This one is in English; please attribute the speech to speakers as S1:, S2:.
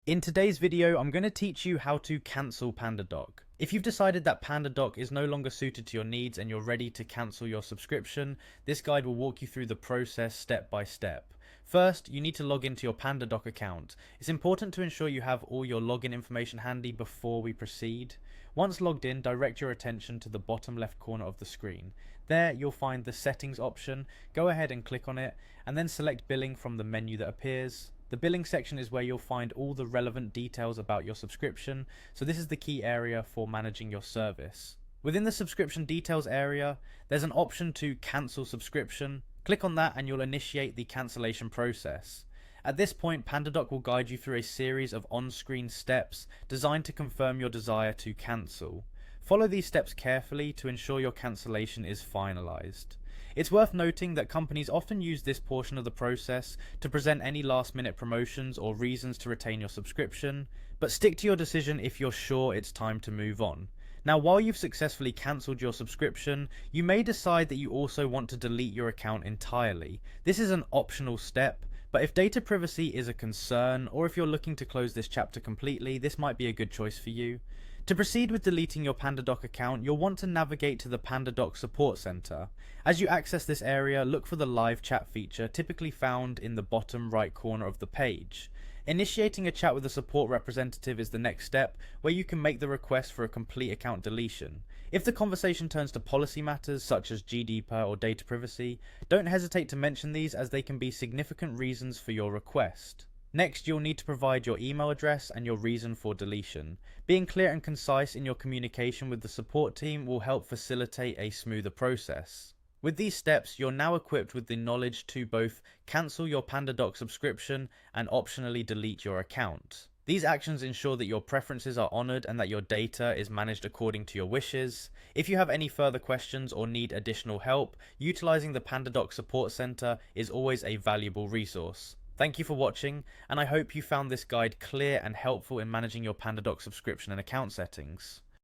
S1: In today's video, I'm going to teach you how to cancel Pandadoc. If you've decided that Pandadoc is no longer suited to your needs and you're ready to cancel your subscription, this guide will walk you through the process step by step. First, you need to log into your Pandadoc account. It's important to ensure you have all your login information handy before we proceed. Once logged in, direct your attention to the bottom left corner of the screen. There, you'll find the settings option. Go ahead and click on it, and then select billing from the menu that appears. The billing section is where you'll find all the relevant details about your subscription, so this is the key area for managing your service. Within the subscription details area, there's an option to cancel subscription. Click on that and you'll initiate the cancellation process. At this point, Pandadoc will guide you through a series of on-screen steps designed to confirm your desire to cancel. Follow these steps carefully to ensure your cancellation is finalized. It's worth noting that companies often use this portion of the process to present any last-minute promotions or reasons to retain your subscription, but stick to your decision if you're sure it's time to move on. Now, while you've successfully cancelled your subscription, you may decide that you also want to delete your account entirely. This is an optional step, but if data privacy is a concern, or if you're looking to close this chapter completely, this might be a good choice for you. To proceed with deleting your Pandadoc account, you'll want to navigate to the Pandadoc Support Center. As you access this area, look for the live chat feature, typically found in the bottom right corner of the page. Initiating a chat with a support representative is the next step, where you can make the request for a complete account deletion. If the conversation turns to policy matters such as GDPR or data privacy, don't hesitate to mention these, as they can be significant reasons for your request. Next, you'll need to provide your email address and your reason for deletion. Being clear and concise in your communication with the support team will help facilitate a smoother process. With these steps, you're now equipped with the knowledge to both cancel your Pandadoc subscription and optionally delete your account. These actions ensure that your preferences are honored and that your data is managed according to your wishes. If you have any further questions or need additional help, utilizing the Pandadoc Support Center is always a valuable resource. Thank you for watching, and I hope you found this guide clear and helpful in managing your Pandadoc subscription and account settings.